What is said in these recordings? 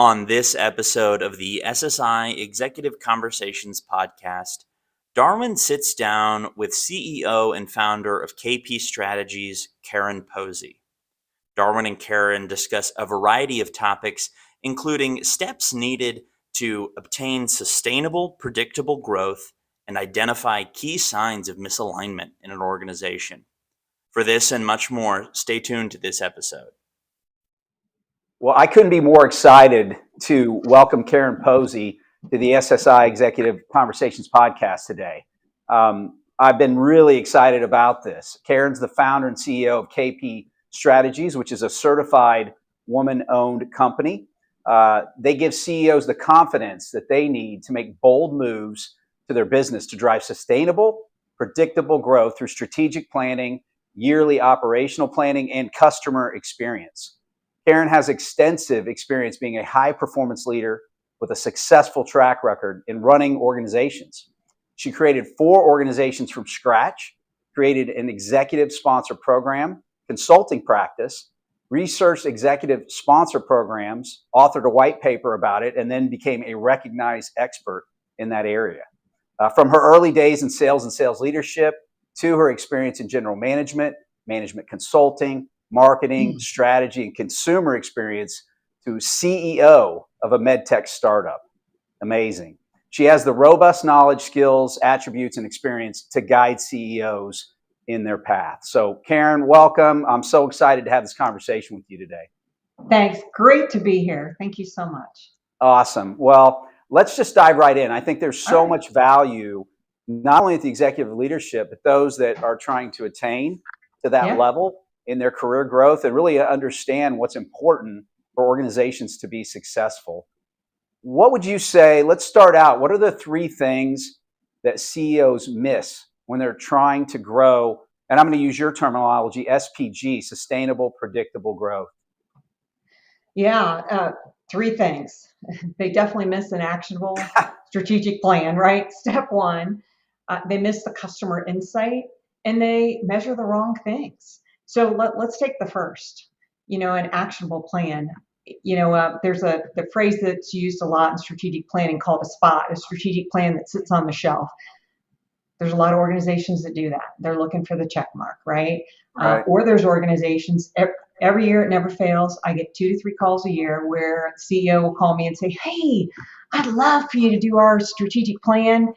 On this episode of the SSI Executive Conversations podcast, Darwin sits down with CEO and founder of KP Strategies, Karen Posey. Darwin and Karen discuss a variety of topics, including steps needed to obtain sustainable, predictable growth and identify key signs of misalignment in an organization. For this and much more, stay tuned to this episode. Well, I couldn't be more excited to welcome Karen Posey to the SSI Executive Conversations podcast today. I've been really excited about this. Karen's the founder and CEO of KP Strategies, which is a certified woman-owned company. They give CEOs the confidence that they need to make bold moves to their business to drive sustainable, predictable growth through strategic planning, yearly operational planning, and customer experience. Karen has extensive experience being a high-performance leader with a successful track record in running organizations. She created 4 organizations from scratch, created an executive sponsor program, consulting practice, researched executive sponsor programs, authored a white paper about it, and then became a recognized expert in that area. From her early days in sales and sales leadership to her experience in general management, management consulting, marketing, strategy, and consumer experience to CEO of a medtech startup. Amazing. She has the robust knowledge, skills, attributes, and experience to guide CEOs in their path. So Karen, welcome. I'm so excited to have this conversation with you today. Thanks. Great to be here. Thank you so much. Awesome. Well, let's just dive right in. I think there's so much value, not only at the executive leadership, but those that are trying to attain to that level in their career growth and really understand what's important for organizations to be successful. What would you say, let's start out, what are the 3 things that CEOs miss when they're trying to grow, and I'm going to use your terminology, SPG, sustainable, predictable growth? Yeah, 3 things. They definitely miss an actionable strategic plan, right? Step 1, they miss the customer insight and they measure the wrong things. So let's take the first, an actionable plan. There's the phrase that's used a lot in strategic planning called a spot, a strategic plan that sits on the shelf. There's a lot of organizations that do that. They're looking for the check mark, right? Or there's organizations, every year it never fails. I get 2 to 3 calls a year where the CEO will call me and say, hey, I'd love for you to do our strategic plan.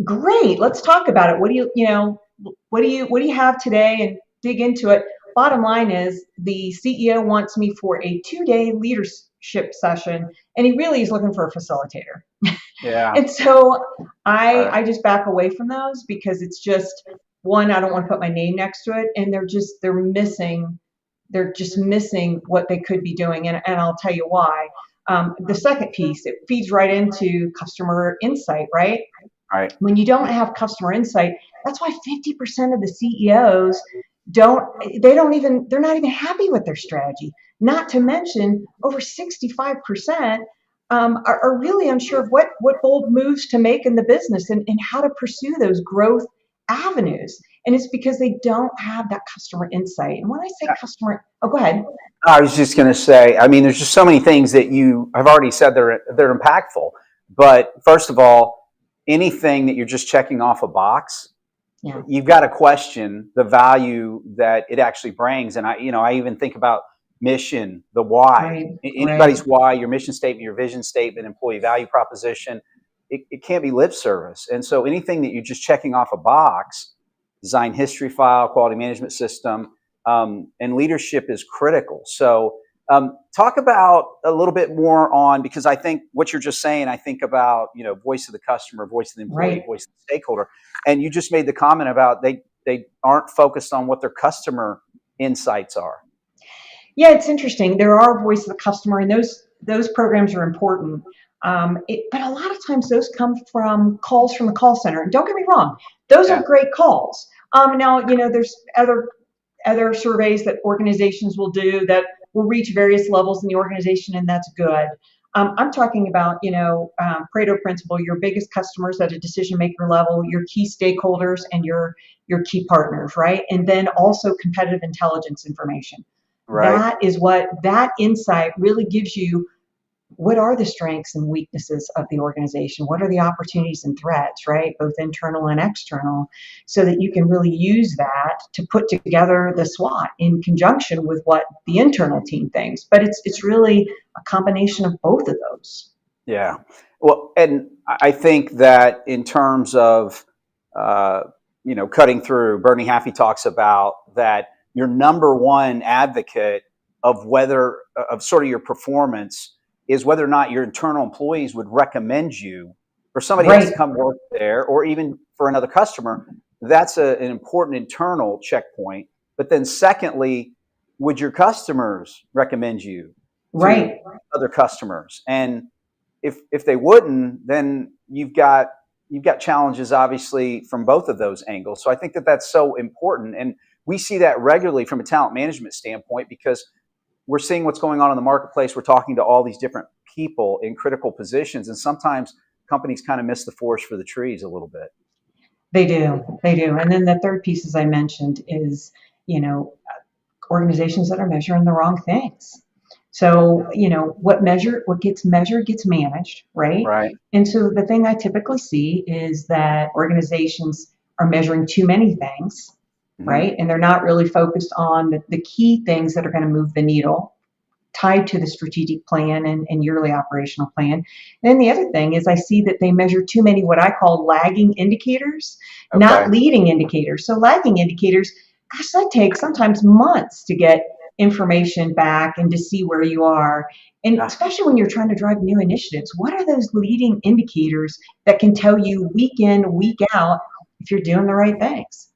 Great, let's talk about it. What do you have today? And dig into it. Bottom line is the CEO wants me for a 2-day leadership session, and he really is looking for a facilitator. Yeah. And so I just back away from those because it's just, one, I don't want to put my name next to it, and they're just missing what they could be doing, and I'll tell you why. The second piece, it feeds right into customer insight, right? Right. When you don't have customer insight, that's why 50% of the CEOs they're not even happy with their strategy. Not to mention over 65% are really unsure of what bold moves to make in the business and how to pursue those growth avenues. And it's because they don't have that customer insight. And when I say go ahead. I was just going to say, there's just so many things that you have already said they're impactful. But first of all, anything that you're just checking off a box, you've got to question the value that it actually brings. And I even think about mission, the why. Anybody's why, your mission statement, your vision statement, employee value proposition, it can't be lip service. And so anything that you're just checking off a box, design history file, quality management system, and leadership is critical. So talk about a little bit more on, because I think what you're just saying, I think about, voice of the customer, voice of the employee, voice of the stakeholder. And you just made the comment about they aren't focused on what their customer insights are. Yeah, it's interesting. There are voice of the customer, and those programs are important. But a lot of times those come from calls from the call center. And don't get me wrong, those are great calls. Now, there's other surveys that organizations will do that will reach various levels in the organization, and that's good. I'm talking about, Pareto principle, your biggest customers at a decision maker level, your key stakeholders, and your key partners, right? And then also competitive intelligence information. Right. That is what that insight really gives you what are the strengths and weaknesses of the organization? What are the opportunities and threats, right? Both internal and external, so that you can really use that to put together the SWOT in conjunction with what the internal team thinks. But it's really a combination of both of those. Yeah. Well, and I think that in terms of, cutting through, Bernie Haffey talks about that your number one advocate of of sort of your performance is whether or not your internal employees would recommend you for somebody else Right, to come work there, or even for another customer. That's an important internal checkpoint. But then secondly, would your customers recommend you to right. other customers? And if they wouldn't, then you've got challenges obviously from both of those angles. So I think that that's so important, and we see that regularly from a talent management standpoint, because we're seeing what's going on in the marketplace. We're talking to all these different people in critical positions, and sometimes companies kind of miss the forest for the trees a little bit. They do, they do. And then the third piece, as I mentioned, is, you know, organizations that are measuring the wrong things. So, what gets measured gets managed, right? Right. And so the thing I typically see is that organizations are measuring too many things, Mm-hmm. right? And they're not really focused on the key things that are going to move the needle tied to the strategic plan and yearly operational plan. And then the other thing is I see that they measure too many what I call lagging indicators, Okay. not leading indicators. So lagging indicators, gosh, that takes sometimes months to get information back and to see where you are. And Ah. especially when you're trying to drive new initiatives, what are those leading indicators that can tell you week in, week out if you're doing the right things?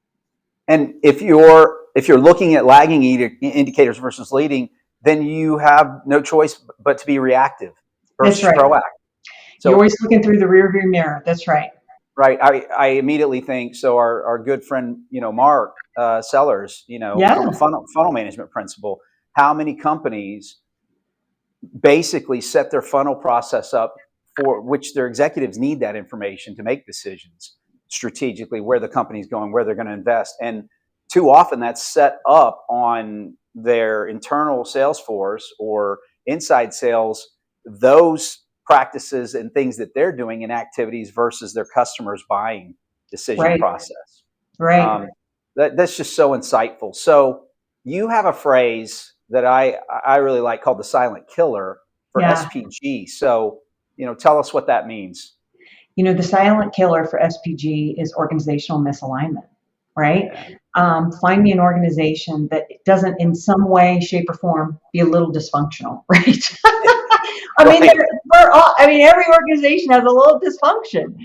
And if you're looking at lagging indicators versus leading, then you have no choice but to be reactive That's versus right. proactive. You're So, always looking through the rearview mirror. That's right. right, I immediately think, so our good friend, Mark Sellers, from a Yeah, funnel management principle, how many companies basically set their funnel process up for which their executives need that information to make decisions strategically, where the company's going, where they're going to invest. And too often that's set up on their internal sales force or inside sales, those practices and things that they're doing and activities versus their customers' buying decision right, process. right. Um, that's just so insightful. So you have a phrase that I really like called the silent killer for Yeah. SPG. So, tell us what that means. The silent killer for SPG is organizational misalignment, right? Yeah. Find me an organization that doesn't, in some way, shape, or form, be a little dysfunctional, right? Right. Every organization has a little dysfunction.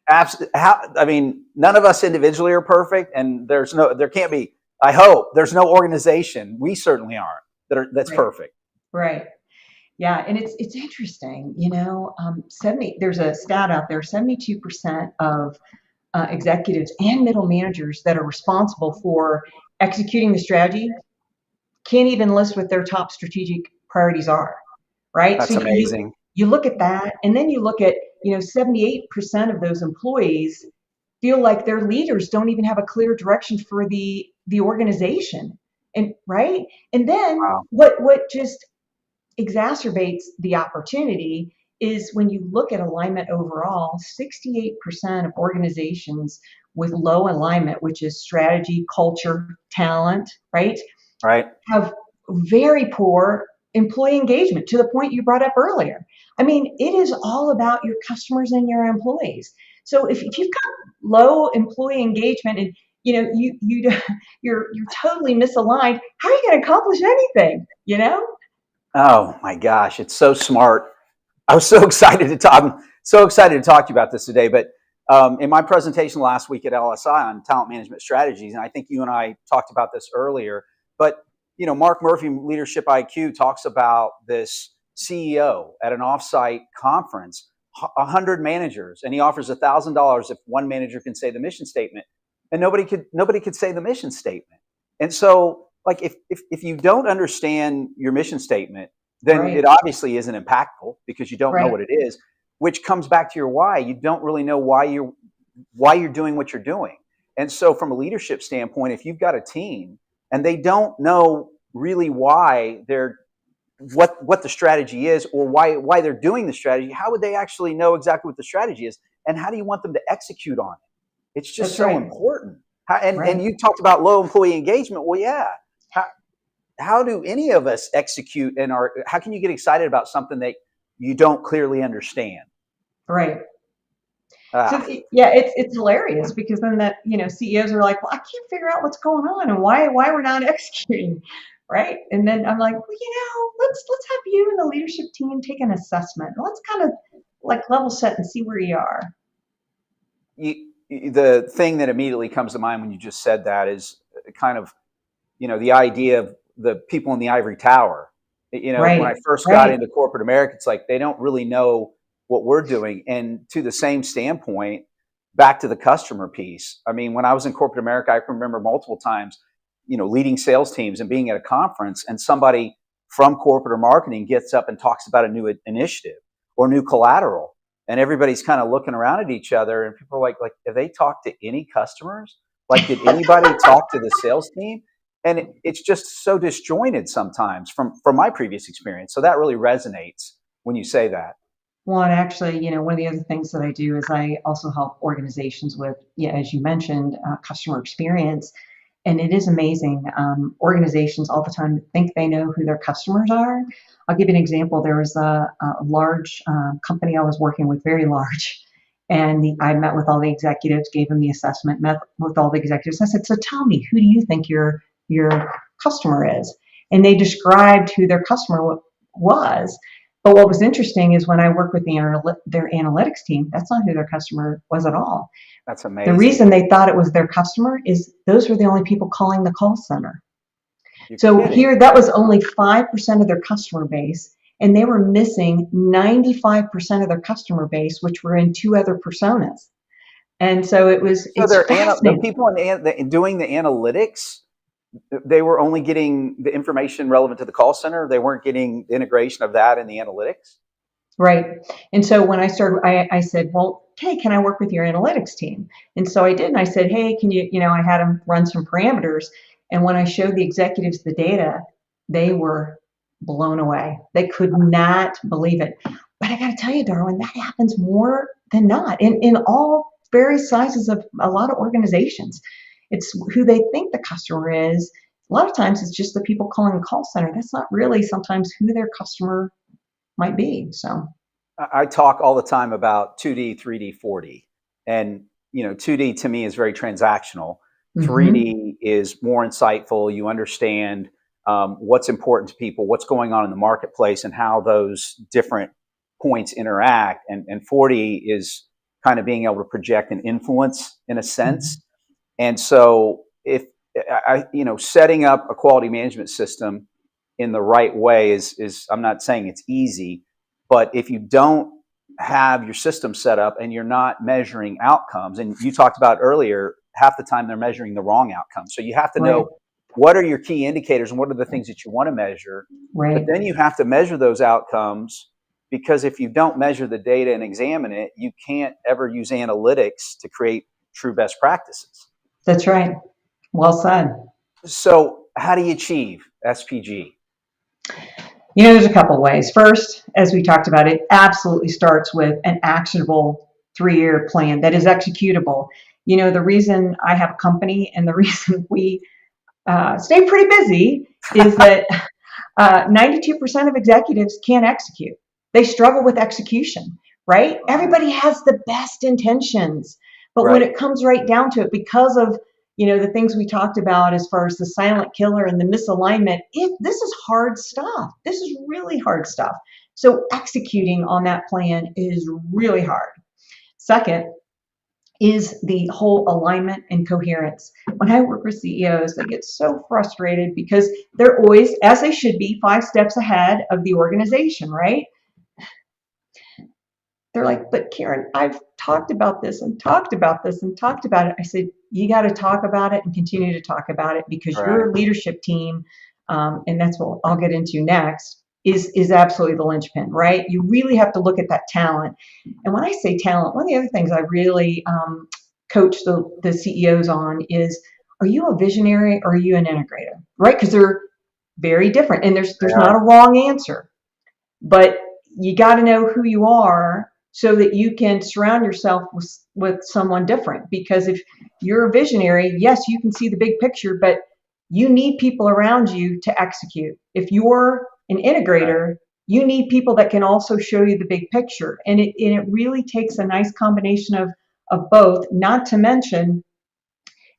Absolutely. None of us individually are perfect, and there can't be. I hope there's no organization. We certainly aren't that's Right, perfect. right. Yeah, and it's interesting, 70, there's a stat out there, 72% of executives and middle managers that are responsible for executing the strategy can't even list what their top strategic priorities are, right? So That's amazing. you look at that, and then you look at 78% of those employees feel like their leaders don't even have a clear direction for the organization, and right, and then Wow. what just exacerbates the opportunity is when you look at alignment overall, 68% of organizations with low alignment, which is strategy, culture, talent, right, Right. have very poor employee engagement to the point you brought up earlier. I mean, it is all about your customers and your employees. So if you've got low employee engagement and you're totally misaligned, how are you going to accomplish anything? Oh my gosh, it's so smart. I was so excited to talk. I'm so excited to talk to you about this today. But in my presentation last week at LSI on talent management strategies, and I think you and I talked about this earlier, but Mark Murphy, Leadership IQ, talks about this CEO at an offsite conference, 100 managers, and he offers $1,000 if one manager can say the mission statement, and nobody could say the mission statement. And so, like, if you don't understand your mission statement, then Right, it obviously isn't impactful because you don't know right, what it is, which comes back to your why. You don't really know why you're doing what you're doing. And so from a leadership standpoint, if you've got a team and they don't know really why they're what the strategy is, or why they're doing the strategy, how would they actually know exactly what the strategy is, and how do you want them to execute on it? It's just That's so right. important. And Right. you talked about low employee engagement. Well, yeah. How do any of us execute, and how can you get excited about something that you don't clearly understand? Right. So Ah, yeah, it's hilarious because then that, CEOs are like, well, I can't figure out what's going on and why we're not executing, right? And then I'm like, well, let's have you and the leadership team take an assessment. Let's kind of like level set and see where you are. the thing that immediately comes to mind when you just said that is kind of, the idea of the people in the ivory tower. When I Right. first got Right. into corporate America, it's like they don't really know what we're doing. And to the same standpoint, back to the customer piece. I mean, when I was in corporate America, I can remember multiple times, leading sales teams and being at a conference, and somebody from corporate or marketing gets up and talks about a new initiative or new collateral, and everybody's kind of looking around at each other, and people are like, have they talked to any customers? Like, did anybody talk to the sales team? And it's just so disjointed sometimes from my previous experience. So that really resonates when you say that. Well, and actually, one of the other things that I do is I also help organizations with, yeah, as you mentioned, customer experience. And it is amazing. Organizations all the time think they know who their customers are. I'll give you an example. There was a large company I was working with, very large, and I met with all the executives, gave them the assessment, met with all the executives. I said, "So tell me, who do you think your customer is?" And they described who their customer was. But what was interesting is when I worked with their analytics team, that's not who their customer was at all. That's The amazing. reason they thought it was their customer is those were the only people calling the call center. You're So kidding. here, that was only 5% of their customer base, and they were missing 95% of their customer base, which were in two other personas. And so So it's the fascinating. people doing the analytics, they were only getting the information relevant to the call center. They weren't getting the integration of that in the analytics. Right. And so when I started, I said, well, hey, can I work with your analytics team? And so I did. And I said, hey, can you, I had them run some parameters. And when I showed the executives the data, they were blown away. They could not believe it. But I got to tell you, Darwin, that happens more than not in all various sizes of a lot of organizations. It's who they think the customer is. A lot of times it's just the people calling the call center. That's not really sometimes who their customer might be. So. I talk all the time about 2D, 3D, 4D. And, 2D to me is very transactional. Mm-hmm. 3D is more insightful. You understand what's important to people, what's going on in the marketplace, and how those different points interact. And 4D is kind of being able to project an influence in a Mm-hmm. sense. And so if setting up a quality management system in the right way is I'm not saying it's easy, but if you don't have your system set up and you're not measuring outcomes, and you talked about earlier, half the time they're measuring the wrong outcomes. So you have to Right, know what are your key indicators and what are the things that you want to measure. But right. then you have to measure those outcomes, because if you don't measure the data and examine it, you can't ever use analytics to create true best practices. That's right. Well said. So how do you achieve SPG? There's a couple ways. First, as we talked about, it absolutely starts with an actionable 3-year plan that is executable. The reason I have a company and the reason we stay pretty busy is that 92% of executives can't execute. They struggle with execution, right? Right. Everybody has the best intentions, but when Right. it comes right down to it, because of the things we talked about as far as the silent killer and the misalignment, this is hard stuff. This is really hard stuff. So executing on that plan is really hard. Second, is the whole alignment and coherence. When I work with CEOs, they get so frustrated because they're always, as they should be, 5 steps ahead of the organization, right? They're like, but Karen, I've talked about this and talked about this and talked about it. I said, you got to talk about it and continue to talk about it because Right. your leadership team, and that's what I'll get into next, is absolutely the linchpin, right? You really have to look at that talent. And when I say talent, one of the other things I really coach the CEOs on is, are you a visionary or are you an integrator, right? Because very different. And there's not a wrong answer, but you got to know who you are so that you can surround yourself with someone different. Because if you're a visionary, yes, you can see the big picture, but you need people around you to execute. If you're an integrator, you need people that can also show you the big picture. And it really takes a nice combination of both, not to mention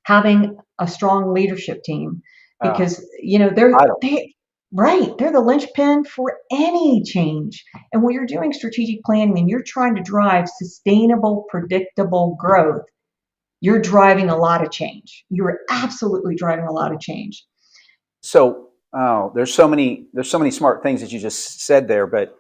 having a strong leadership team, because they're the linchpin for any change. And when you're doing strategic planning and you're trying to drive sustainable, predictable growth, you're driving a lot of change. You're absolutely driving a lot of change. So, there's so many smart things that you just said there, but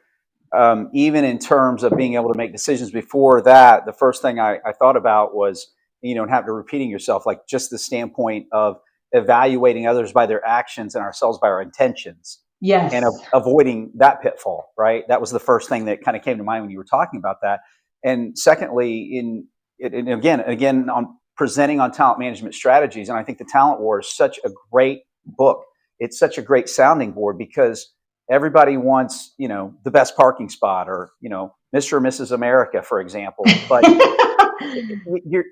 even in terms of being able to make decisions before that, the first thing I thought about was, you don't have to repeating yourself, like just the standpoint of evaluating others by their actions and ourselves by our intentions. Yes. And avoiding that pitfall, right? That was the first thing that kind of came to mind when you were talking about that. And secondly, again, on presenting on talent management strategies, and I think the Talent War is such a great book. It's such a great sounding board because everybody wants, the best parking spot, or, Mr. or Mrs. America, for example. But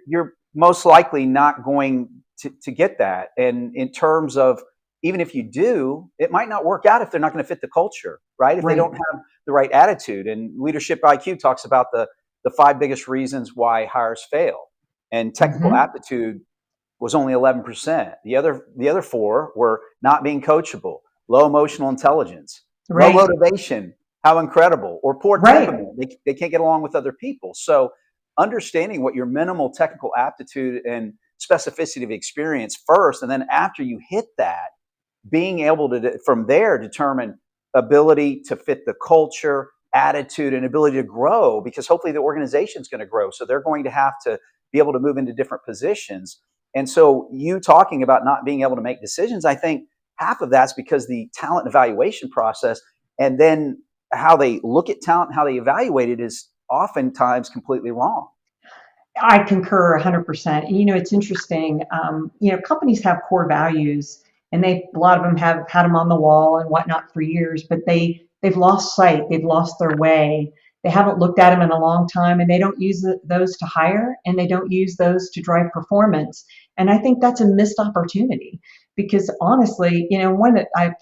you're most likely not going to get that. And in terms of, even if you do, it might not work out if they're not going to fit the culture, right? If they don't have the right attitude. And Leadership IQ talks about the 5 biggest reasons why hires fail. And technical aptitude was only 11%. The other 4 were not being coachable, low emotional intelligence, low motivation, how incredible, or poor temperament. They can't get along with other people. So understanding what your minimal technical aptitude and specificity of experience first, and then after you hit that, being able to, from there, determine ability to fit the culture, attitude, and ability to grow, because hopefully the organization is going to grow. So they're going to have to be able to move into different positions. And so you talking about not being able to make decisions, I think half of that's because the talent evaluation process, and then how they look at talent, how they evaluate it, is oftentimes completely wrong. I concur 100%. And, it's interesting. Companies have core values, and a lot of them have had them on the wall and whatnot for years, but they've lost sight. They've lost their way. They haven't looked at them in a long time, and they don't use those to hire, and they don't use those to drive performance. And I think that's a missed opportunity, because honestly, one that I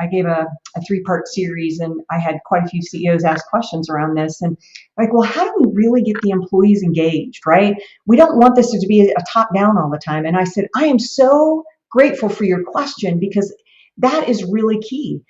gave a 3-part series, and I had quite a few CEOs ask questions around this, and like, well, how do we really get the employees engaged, right? We don't want this to be a top down all the time. And I said, I am so grateful for your question, because that is really key.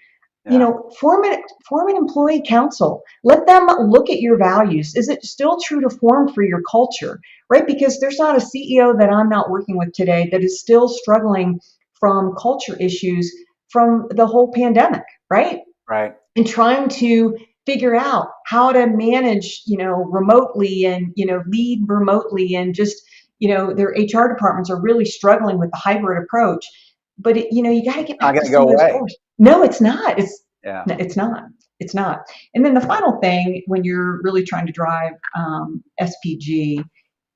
Form an employee council. Let them look at your values. Is it still true to form for your culture, right? Because there's not a CEO that I'm not working with today that is still struggling from culture issues from the whole pandemic, right? Right. And trying to figure out how to manage, remotely, and, lead remotely, and just, their HR departments are really struggling with the hybrid approach. But you got to get back to some of those goals. No, it's not. It's not. It's not. And then the final thing, when you're really trying to drive SPG,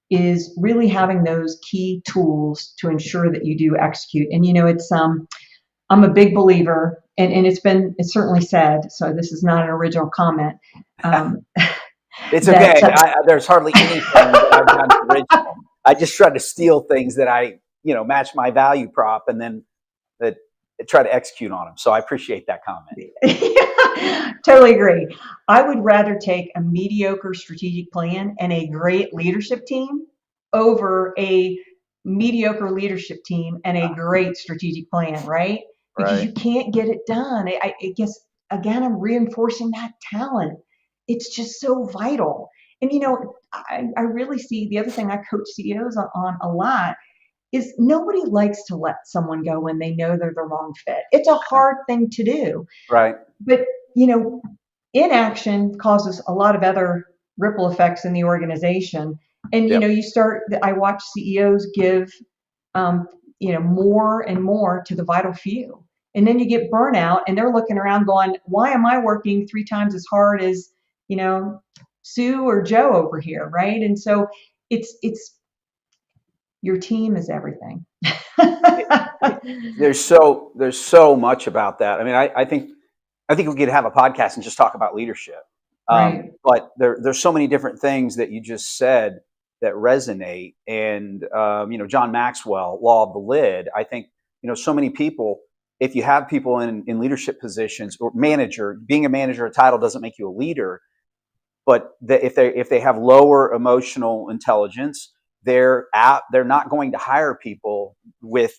is really having those key tools to ensure that you do execute. And it's I'm a big believer, and it's certainly said, so this is not an original comment. It's okay. There's hardly anything that I've done original. I just try to steal things that I, match my value prop, and then try to execute on them. So I appreciate that comment. Totally agree. I would rather take a mediocre strategic plan and a great leadership team over a mediocre leadership team and a great strategic plan, right? Because you can't get it done. I guess, again, I'm reinforcing that talent. It's just so vital. And, I really see, the other thing I coach CEOs on a lot is, nobody likes to let someone go when they know they're the wrong fit. It's a hard thing to do. Right. But, inaction causes a lot of other ripple effects in the organization. And, I watch CEOs give, more and more to the vital few. And then you get burnout, and they're looking around going, why am I working 3 times as hard as, Sue or Joe over here, right? And so it's your team is everything. There's so much about that. I mean, I think we could have a podcast and just talk about leadership. Right. But there's so many different things that you just said that resonate. And John Maxwell, Law of the Lid. I think so many people. If you have people in leadership positions or manager, being a manager, a title doesn't make you a leader. But if they have lower emotional intelligence, they're not going to hire people with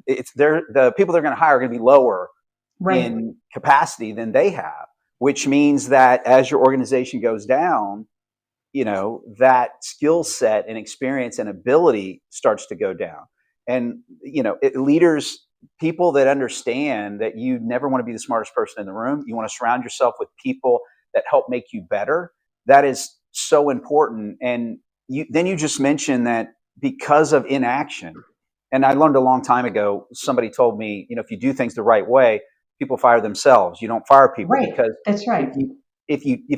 the people they're going to hire are going to be lower Right. in capacity than they have, which means that as your organization goes down, that skill set and experience and ability starts to go down. And, leaders, people that understand that you never want to be the smartest person in the room, you want to surround yourself with people that help make you better. That is so important. And you just mentioned that because of inaction, and I learned a long time ago, somebody told me, if you do things the right way, people fire themselves. You don't fire people Right. because That's if right.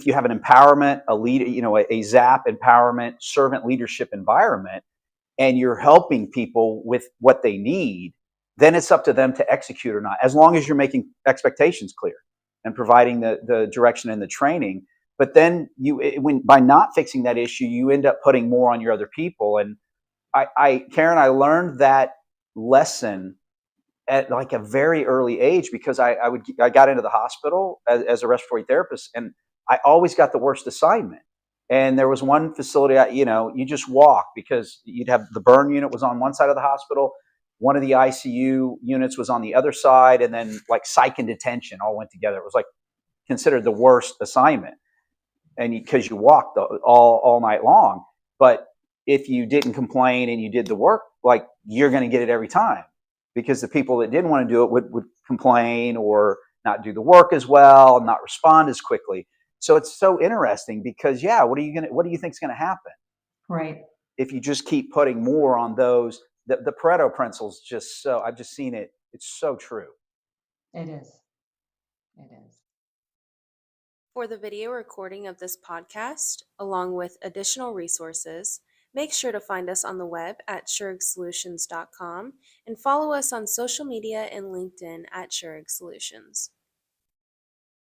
you have an empowerment, a lead, a ZAP empowerment, servant leadership environment, and you're helping people with what they need, then it's up to them to execute or not, as long as you're making expectations clear and providing the direction and the training. But then by not fixing that issue, you end up putting more on your other people. And Karen, I learned that lesson at like a very early age because I got into the hospital as a respiratory therapist, and I always got the worst assignment. And there was one facility, you just walk because you'd have the burn unit was on one side of the hospital, one of the ICU units was on the other side, and then like psych and detention all went together. It was like considered the worst assignment, and because you walked all night long. But if you didn't complain and you did the work, like you're going to get it every time, because the people that didn't want to do it would complain or not do the work as well, not respond as quickly. So it's so interesting because what do you think is going to happen Right. if you just keep putting more on those? The Pareto principle is just so I've just seen it. It's so true. It is. It is. For the video recording of this podcast, along with additional resources, make sure to find us on the web at ShurigSolutions.com and follow us on social media and LinkedIn at Shurig Solutions.